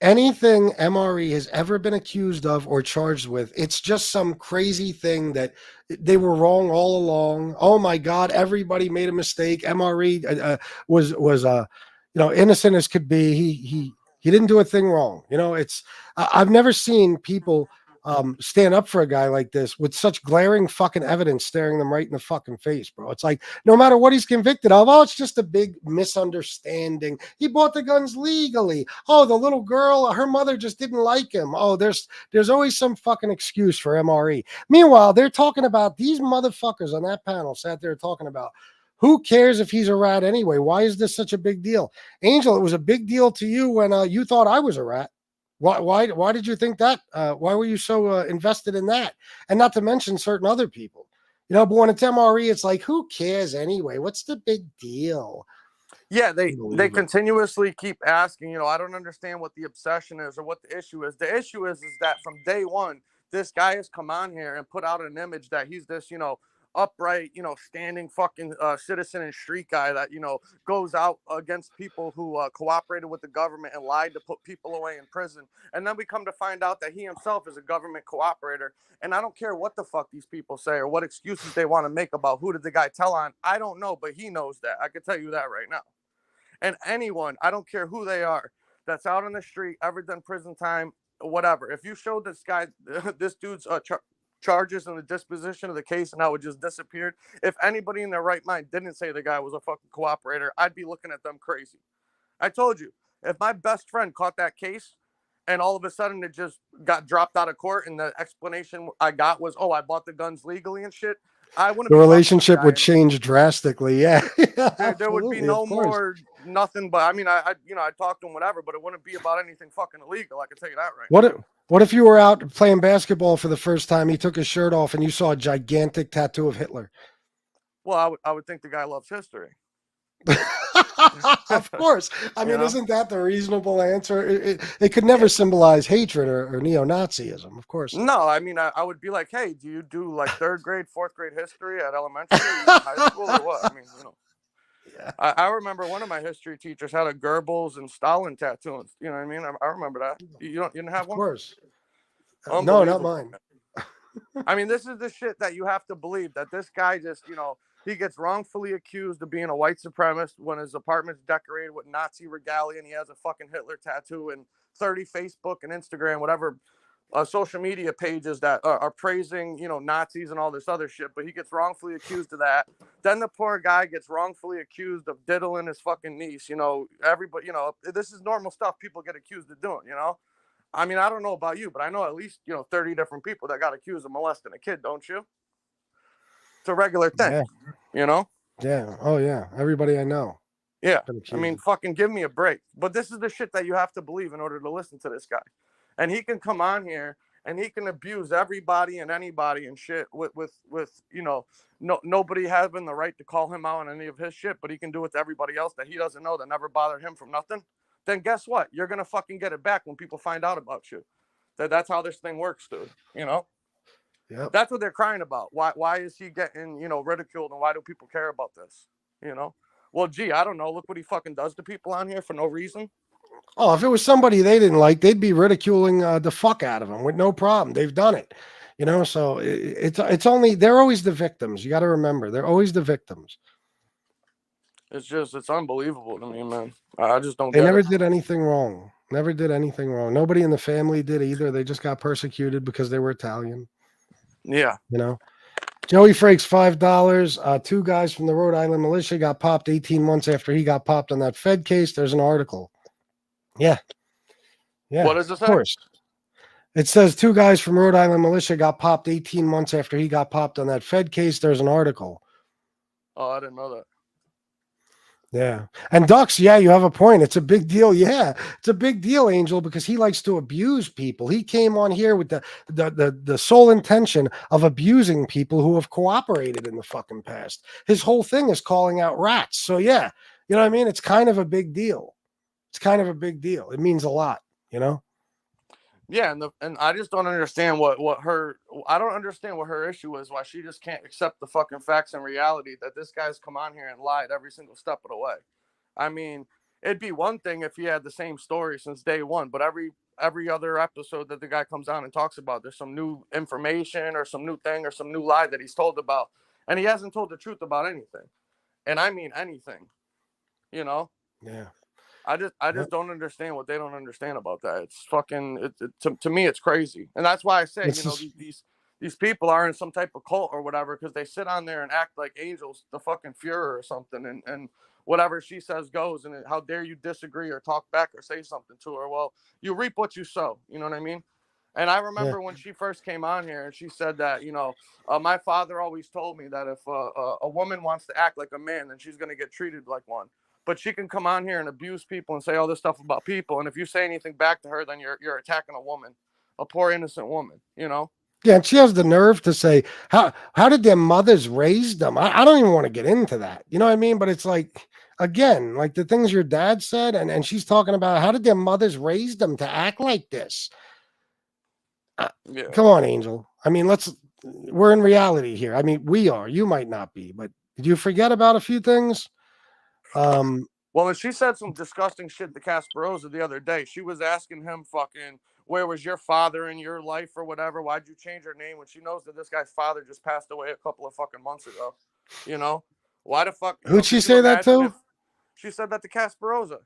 anything MRE has ever been accused of or charged with, it's just some crazy thing that they were wrong all along. Oh my God, everybody made a mistake. MRE was innocent as could be. He didn't do a thing wrong. It's I've never seen people stand up for a guy like this with such glaring fucking evidence staring them right in the fucking face, bro. It's like no matter what he's convicted of, oh, it's just a big misunderstanding. He bought the guns legally. Oh, the little girl, her mother just didn't like him. Oh, there's always some fucking excuse for MRE. Meanwhile, they're talking about these motherfuckers on that panel sat there talking about who cares if he's a rat anyway? Why is this such a big deal? Angel, it was a big deal to you when you thought I was a rat. Why did you think that? Why were you so invested in that? And not to mention certain other people, but when it's MRE, it's like, who cares anyway? What's the big deal? Yeah, they continuously keep asking, I don't understand what the obsession is or what the issue is. The issue is that from day one, this guy has come on here and put out an image that he's this, upright, standing fucking citizen and street guy that, goes out against people who cooperated with the government and lied to put people away in prison. And then we come to find out that he himself is a government cooperator. And I don't care what the fuck these people say or what excuses they want to make about who did the guy tell on. I don't know, but he knows that. I can tell you that right now. And anyone, I don't care who they are, that's out on the street, ever done prison time, whatever. If you showed this guy, this dude's charges and the disposition of the case and how it just disappeared, if anybody in their right mind didn't say the guy was a fucking cooperator, I'd be looking at them crazy. I told you, if my best friend caught that case and all of a sudden it just got dropped out of court and the explanation I got was, oh, I bought the guns legally and shit, I wouldn't. The relationship would change drastically. Yeah, there would be no more nothing. But I mean, I talked to him, whatever. But it wouldn't be about anything fucking illegal. I can tell you that right. What if you were out playing basketball for the first time? He took his shirt off, and you saw a gigantic tattoo of Hitler. Well, I would think the guy loves history. Of course. I mean, isn't that the reasonable answer? It could never symbolize hatred or neo-Nazism, of course. No, I mean, I would be like, hey, do you do like 3rd grade, 4th grade history at elementary, high school, or what? I mean, Yeah. I remember one of my history teachers had a Goebbels and Stalin tattoo. You know what I mean? I remember that. You didn't have one? Of course. No, not mine. I mean, this is the shit that you have to believe that this guy just, he gets wrongfully accused of being a white supremacist when his apartment's decorated with Nazi regalia and he has a fucking Hitler tattoo and 30 Facebook and Instagram, whatever social media pages that are praising, Nazis and all this other shit. But he gets wrongfully accused of that. Then the poor guy gets wrongfully accused of diddling his fucking niece. Everybody, this is normal stuff people get accused of doing, I mean, I don't know about you, but I know at least, 30 different people that got accused of molesting a kid, don't you? It's a regular thing, Yeah. Oh, yeah. Everybody I know. Yeah. I mean, fucking give me a break. But this is the shit that you have to believe in order to listen to this guy. And he can come on here and he can abuse everybody and anybody and shit with nobody having the right to call him out on any of his shit, but he can do it to everybody else that he doesn't know that never bothered him from nothing. Then guess what? You're going to fucking get it back when people find out about you. That's how this thing works, dude. Yep. That's what they're crying about. Why is he getting, ridiculed, and why do people care about this? Well, gee, I don't know. Look what he fucking does to people on here for no reason. Oh, if it was somebody they didn't like, they'd be ridiculing the fuck out of him with no problem. They've done it, so it's only, they're always the victims. You got to remember, they're always the victims. It's unbelievable to me, man. I just don't They never did anything wrong. Never did anything wrong. Nobody in the family did either. They just got persecuted because they were Italian. Yeah. Joey Frakes, $5. 2 guys from the Rhode Island militia got popped 18 months after he got popped on that Fed case. There's an article. Yeah. What does it say? Of course. It says 2 guys from Rhode Island militia got popped 18 months after he got popped on that Fed case. There's an article. Oh, I didn't know that. Yeah. And Ducks, yeah, you have a point. It's a big deal. Yeah. It's a big deal, Angel, because he likes to abuse people. He came on here with the sole intention of abusing people who have cooperated in the fucking past. His whole thing is calling out rats. So yeah, you know what I mean? It's kind of a big deal. It's kind of a big deal. It means a lot, Yeah, and I just don't understand what her issue is, why she just can't accept the fucking facts and reality that this guy's come on here and lied every single step of the way. I mean, it'd be one thing if he had the same story since day one, but every other episode that the guy comes on and talks about, there's some new information or some new thing or some new lie that he's told about, and he hasn't told the truth about anything. And I mean anything, Yeah. I just don't understand what they don't understand about that. It's fucking to me it's crazy, and that's why I say It's just, these people are in some type of cult or whatever because they sit on there and act like angels, the fucking Fuhrer or something, and whatever she says goes. And how dare you disagree or talk back or say something to her? Well, you reap what you sow. You know what I mean? And I yeah. remember when she first came on here and she said that, my father always told me that if a woman wants to act like a man, then she's going to get treated like one. But she can come on here and abuse people and say all this stuff about people. And if you say anything back to her, then you're attacking a woman, a poor innocent woman, Yeah, and she has the nerve to say, how did their mothers raise them? I don't even want to get into that. You know what I mean? But it's like, again, like the things your dad said, and she's talking about how did their mothers raise them to act like this? Yeah. Come on, Angel. I mean, we're in reality here. I mean, we are. You might not be, but did you forget about a few things? Well, and she said some disgusting shit to Casperosa the other day. She was asking him fucking, where was your father in your life or whatever? Why'd you change your name when she knows that this guy's father just passed away a couple of fucking months ago? Why the fuck, Who'd she could you say that imagine to? if she said that to Casperosa?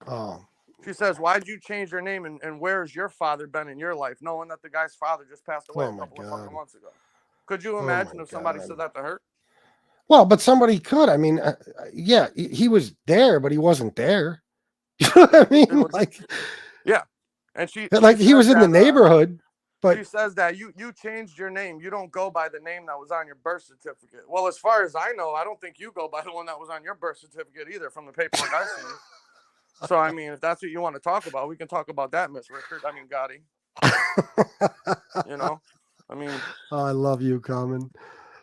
Oh, She says, why'd you change your name and where's your father been in your life, knowing that the guy's father just passed away oh a my couple of God. fucking months ago? Could you Oh my imagine if somebody God. said that to her? Well, but somebody could. I mean, yeah, he was there, but he wasn't there. You know what I mean? Yeah. And she He says was in the that neighborhood, she but says that you changed your name. You don't go by the name that was on your birth certificate. Well, as far as I know, I don't think you go by the one that was on your birth certificate either from the paperwork I've seen. So, I mean, if that's what you want to talk about, we can talk about that, Miss Rickard. I mean, Gotti. I mean, oh, I love you, Common.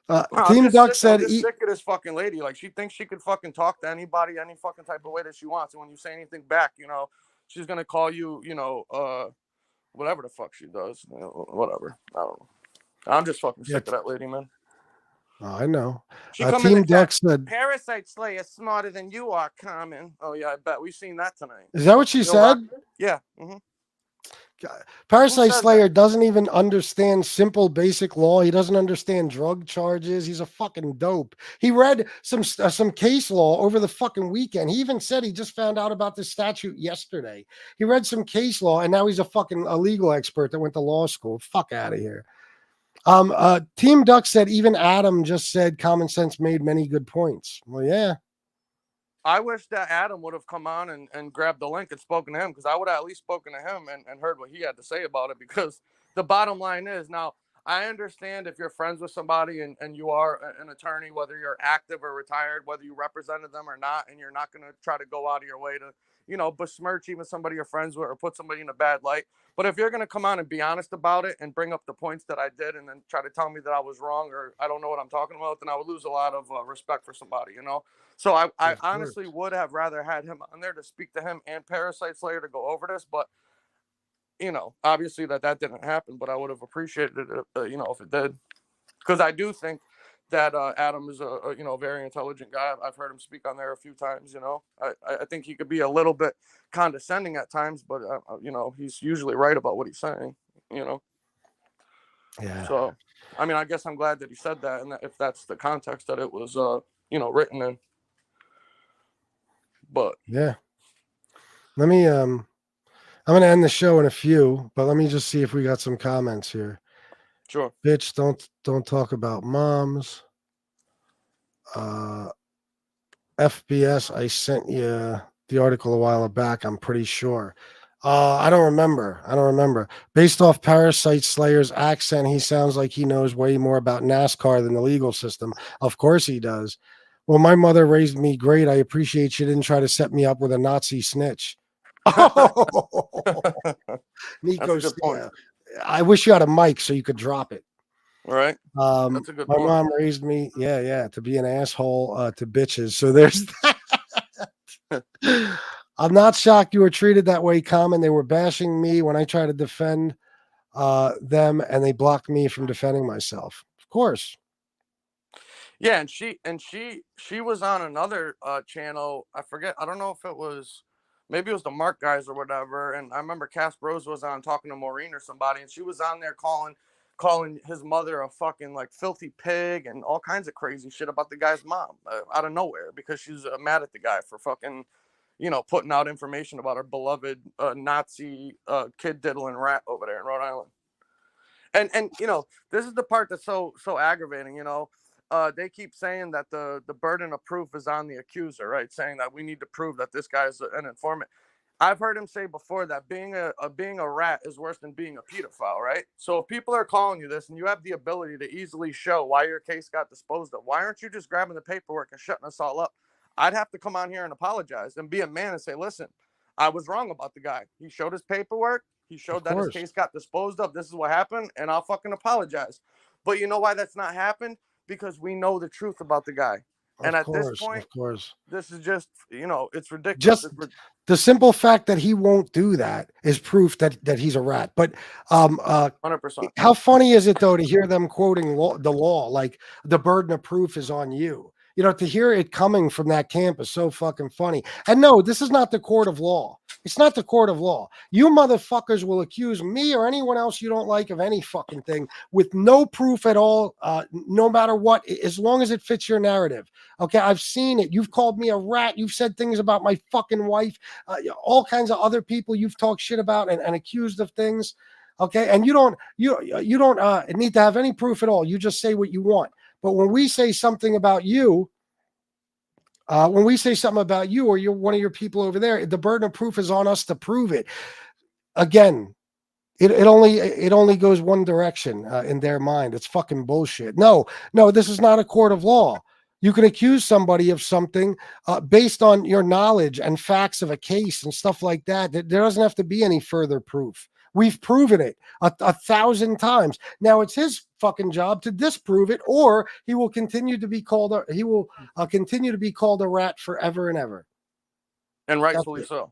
I'm Team just Duck sick. I'm said, just sick of this fucking lady. Like, she thinks she could fucking talk to anybody any fucking type of way that she wants. And when you say anything back, she's gonna call you, whatever the fuck she does. Whatever. I don't know. I'm just fucking yeah, sick of that lady, man. oh, I know. She come in the Team chat. Duck said, Parasite Slayer smarter than you are, Common. Oh yeah, I bet we've seen that tonight. is that what she said? Yeah. Mm-hmm. Who Parasite says that? Slayer doesn't even understand simple basic law. He doesn't understand drug charges. He's a fucking dope. He read some case law over the fucking weekend. He even said he just found out about this statute yesterday. He read some case law and now he's a legal expert that went to law school. Fuck out of here. Team Duck said even Adam just said common sense made many good points. Well, yeah. I wish that Adam would have come on and grabbed the link and spoken to him, because I would have at least spoken to him and heard what he had to say about it. Because the bottom line is, now, I understand if you're friends with somebody and you are an attorney, whether you're active or retired, whether you represented them or not, and you're not going to try to go out of your way to, besmirch even somebody you're friends with or put somebody in a bad light. But if you're going to come on and be honest about it and bring up the points that I did and then try to tell me that I was wrong or I don't know what I'm talking about, then I would lose a lot of respect for somebody. So I honestly would have rather had him on there to speak to him and Parasite Slayer to go over this, but obviously that didn't happen. But I would have appreciated it, if it did, because I do think that Adam is a very intelligent guy. I've heard him speak on there a few times. I think he could be a little bit condescending at times, but he's usually right about what he's saying. Yeah. So, I mean, I guess I'm glad that he said that, and that if that's the context that it was written in. But yeah, let me I'm gonna end the show in a few, but let me just see if we got some comments here. Sure. Bitch, don't talk about moms. FBS, I sent you the article a while back, I'm pretty sure. I don't remember. Based off Parasite Slayer's accent, he sounds like he knows way more about NASCAR than the legal system. Of course he does. Well, my mother raised me great. I appreciate she didn't try to set me up with a Nazi snitch. Oh, Nico, that's a good point. I wish you had a mic so you could drop it. All right. That's a good point. My mom raised me, to be an asshole to bitches. So there's that. I'm not shocked you were treated that way, Common. They were bashing me when I tried to defend them, and they blocked me from defending myself. Of course. Yeah, and she was on another channel. I forget. I don't know if maybe it was the Mark guys or whatever. And I remember Cass Rose was on talking to Maureen or somebody, and she was on there calling his mother a fucking like filthy pig and all kinds of crazy shit about the guy's mom out of nowhere, because she's mad at the guy for fucking putting out information about our beloved Nazi kid diddling rat over there in Rhode Island. And this is the part that's so aggravating. They keep saying that the burden of proof is on the accuser, right? Saying that we need to prove that this guy's an informant. I've heard him say before that being a rat is worse than being a pedophile, right? So if people are calling you this and you have the ability to easily show why your case got disposed of, why aren't you just grabbing the paperwork and shutting us all up? I'd have to come on here and apologize and be a man and say, listen, I was wrong about the guy. He showed his paperwork. He showed that his case got disposed of. This is what happened, and I'll fucking apologize. But you know why that's not happened? Because we know the truth about the guy. And at this point, this is just, it's ridiculous. The simple fact that he won't do that is proof that he's a rat. But 100%. How funny is it, though, to hear them quoting the law, like the burden of proof is on you? To hear it coming from that camp is so fucking funny. And no, this is not the court of law. It's not the court of law. You motherfuckers will accuse me or anyone else you don't like of any fucking thing with no proof at all, no matter what, as long as it fits your narrative. Okay, I've seen it. You've called me a rat. You've said things about my fucking wife, all kinds of other people you've talked shit about and accused of things. Okay, and you don't need to have any proof at all. You just say what you want. But when we say something about you, or you're one of your people over there, the burden of proof is on us to prove it. Again, it only goes one direction in their mind. It's fucking bullshit. No, this is not a court of law. You can accuse somebody of something based on your knowledge and facts of a case and stuff like that. There doesn't have to be any further proof. We've proven it 1,000 times. Now it's his fucking job to disprove it, or he will continue to be called a rat forever and ever. And rightfully so.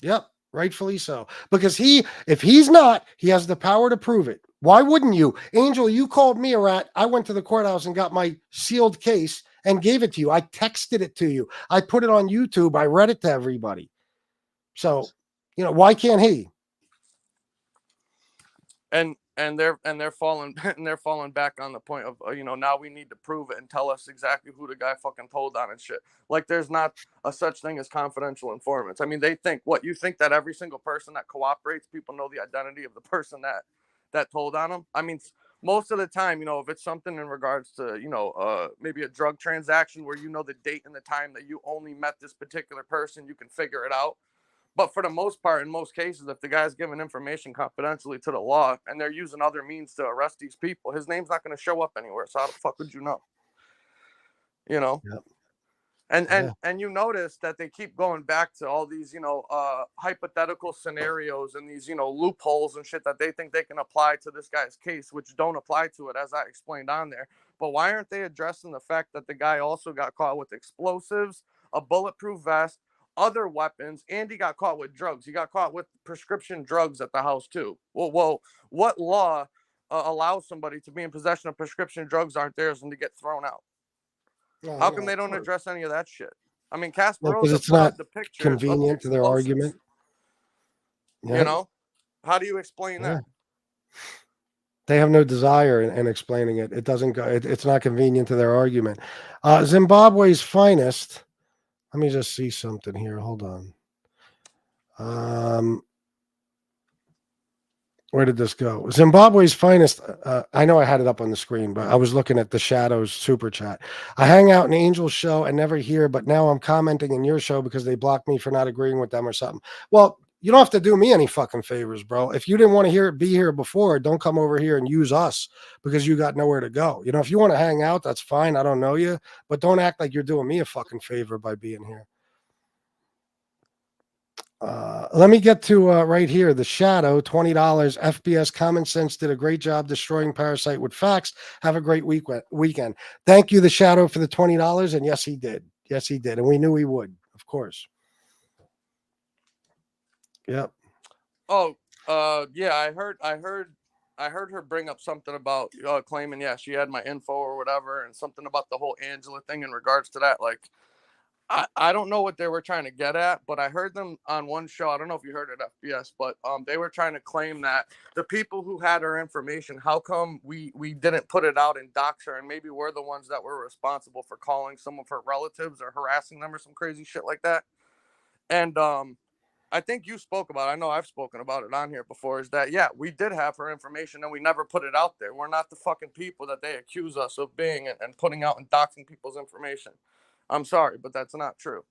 Yep, rightfully so. Because if he's not, he has the power to prove it. Why wouldn't you? Angel, you called me a rat. I went to the courthouse and got my sealed case and gave it to you. I texted it to you. I put it on YouTube. I read it to everybody. So, why can't he? And they're falling back on the point of now we need to prove it and tell us exactly who the guy fucking told on and shit. Like there's not a such thing as confidential informants. I mean, they think you think that every single person that cooperates, people know the identity of the person that told on them. I mean, most of the time, if it's something in regards to maybe a drug transaction where the date and the time that you only met this particular person, you can figure it out. But for the most part, in most cases, if the guy's giving information confidentially to the law and they're using other means to arrest these people, his name's not going to show up anywhere. So how the fuck would you know? Yep. And you notice that they keep going back to all these, hypothetical scenarios and these, loopholes and shit that they think they can apply to this guy's case, which don't apply to it, as I explained on there. But why aren't they addressing the fact that the guy also got caught with explosives, a bulletproof vest, other weapons, and he got caught with drugs? He got caught with prescription drugs at the house too. Well, what law allows somebody to be in possession of prescription drugs aren't theirs and to get thrown out? How come they don't address any of that shit? I mean, Casperosa put up the pictures convenient to their argument. Yeah. How do you explain that? They have no desire in explaining it. It doesn't go. It's not convenient to their argument. Zimbabwe's finest. Let me just see something here. Hold on. Where did this go? Zimbabwe's finest. I know I had it up on the screen, but I was looking at the Shadows super chat. I hang out in Angel's show and never hear, but now I'm commenting in your show because they blocked me for not agreeing with them or something. Well, you don't have to do me any fucking favors, bro. If you didn't want to be here before, don't come over here and use us because you got nowhere to go. If you want to hang out, that's fine. I don't know you, but don't act like you're doing me a fucking favor by being here. Let me get to right here. The Shadow, $20. FBS Common Sense did a great job destroying Parasite with facts. Have a great weekend. Thank you, The Shadow, for the $20. And yes, he did. Yes, he did. And we knew he would, of course. Yep. Oh, yeah. I heard her bring up something about claiming, she had my info or whatever, and something about the whole Angela thing in regards to that. Like, I don't know what they were trying to get at, but I heard them on one show. I don't know if you heard it at FBS, but they were trying to claim that the people who had her information, how come we didn't put it out and dox her, and maybe we're the ones that were responsible for calling some of her relatives or harassing them or some crazy shit like that. And I think you spoke about it. I know I've spoken about it on here before, is that, yeah, we did have her information and we never put it out there. We're not the fucking people that they accuse us of being and putting out and doxing people's information. I'm sorry, but that's not true.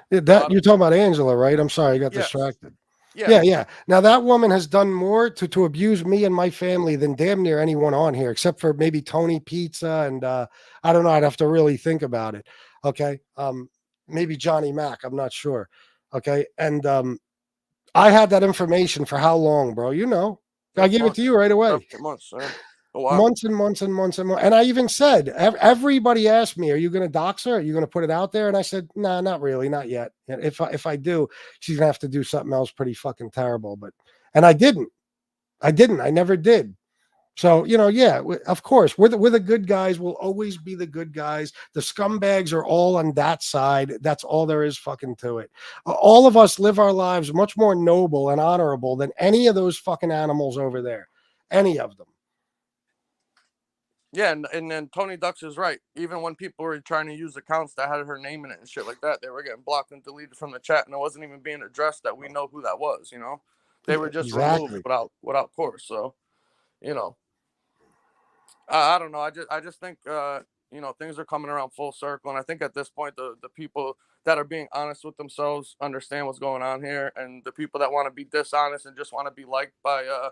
That you're talking about Angela, right? I'm sorry, I got Yes. distracted. Yeah. Yeah. Now that woman has done more to abuse me and my family than damn near anyone on here, except for maybe Tony Pizza and I don't know. I'd have to really think about it. Okay. Maybe Johnny Mac. I'm not sure. Okay. And I had that information for how long, bro? You know, I gave it to you right away. Months. A while. Months and months and months and months. And I even said, everybody asked me, "Are you going to dox her? Are you going to put it out there?" And I said, "No, not really, not yet. And if I do, she's gonna have to do something else pretty fucking terrible." But and I didn't. I never did. So yeah, of course, we're the good guys. We'll always be the good guys. The scumbags are all on that side. That's all there is fucking to it. All of us live our lives much more noble and honorable than any of those fucking animals over there. Any of them. Yeah, and then Tony Ducks is right. Even when people were trying to use accounts that had her name in it and shit like that, they were getting blocked and deleted from the chat, and it wasn't even being addressed that we know who that was. They were just removed without course. So, I don't know. I just think things are coming around full circle, and I think at this point the people that are being honest with themselves understand what's going on here, and the people that want to be dishonest and just want to be liked by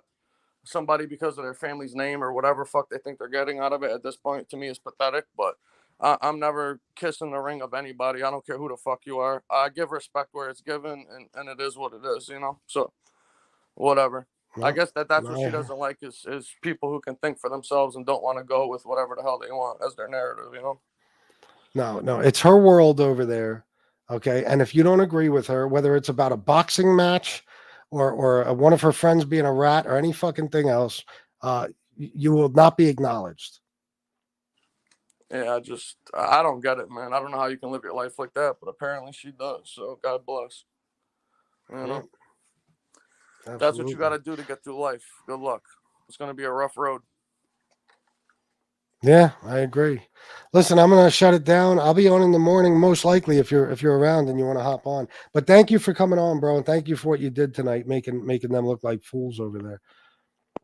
somebody because of their family's name or whatever fuck they think they're getting out of it at this point, to me, is pathetic. But I'm never kissing the ring of anybody. I don't care who the fuck you are. I give respect where it's given, and it is what it is, so whatever. I guess that's what she doesn't like is people who can think for themselves and don't want to go with whatever the hell they want as their narrative. No, it's her world over there. Okay. And if you don't agree with her, whether it's about a boxing match or one of her friends being a rat or any fucking thing else, you will not be acknowledged. Yeah, I don't get it, man. I don't know how you can live your life like that, but apparently she does. So God bless. That's what you got to do to get through life. Good luck. It's going to be a rough road. Yeah, I agree. Listen, I'm gonna shut it down. I'll be on in the morning, most likely, if you're around and you want to hop on. But thank you for coming on, bro, and thank you for what you did tonight, making them look like fools over there.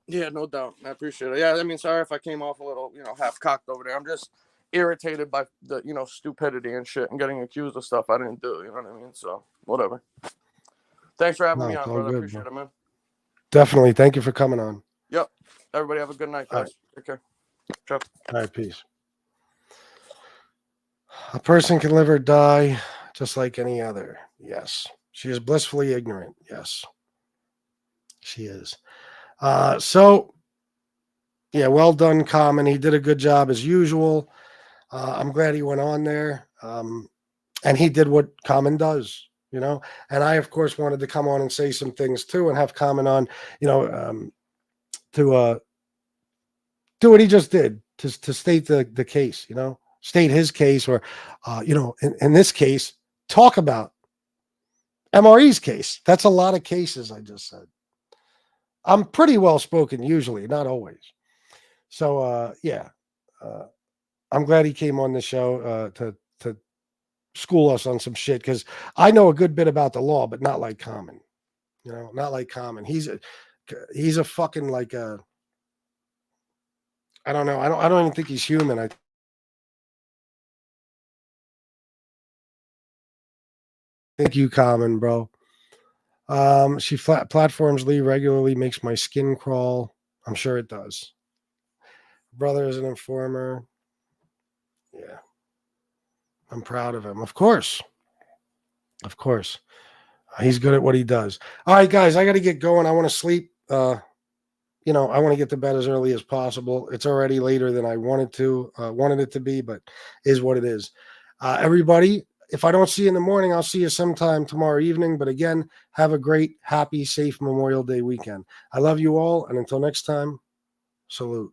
Yeah, no doubt. I appreciate it. Yeah, I mean, sorry if I came off a little, half cocked over there. I'm just irritated by the, stupidity and shit and getting accused of stuff I didn't do. You know what I mean? So whatever. Thanks for having me on, brother. I appreciate it, man. Definitely. Thank you for coming on. Yep. Everybody have a good night, guys. Take care. Ciao. All right, peace. A person can live or die just like any other. Yes. She is blissfully ignorant. Yes. She is. So, yeah, well done, Common. He did a good job as usual. I'm glad he went on there. And he did what Common does, And I, of course, wanted to come on and say some things too and have Common on, to do what he just did, to state the case, state his case, or, in this case, talk about MRE's case. That's a lot of cases I just said. I'm pretty well spoken usually, not always. So, I'm glad he came on the show to school us on some shit, because I know a good bit about the law, but not like Common. Not like Common. He's a fucking like a. I don't know. I don't even think he's human. I think you, Common, bro. She platforms Lee regularly, makes my skin crawl. I'm sure it does. Brother is an informer. Yeah. I'm proud of him. Of course. He's good at what he does. All right, guys, I got to get going. I want to sleep. I want to get to bed as early as possible. It's already later than I wanted it to be, but is what it is. Everybody, if I don't see you in the morning, I'll see you sometime tomorrow evening. But again, have a great, happy, safe Memorial Day weekend. I love you all. And until next time, salute.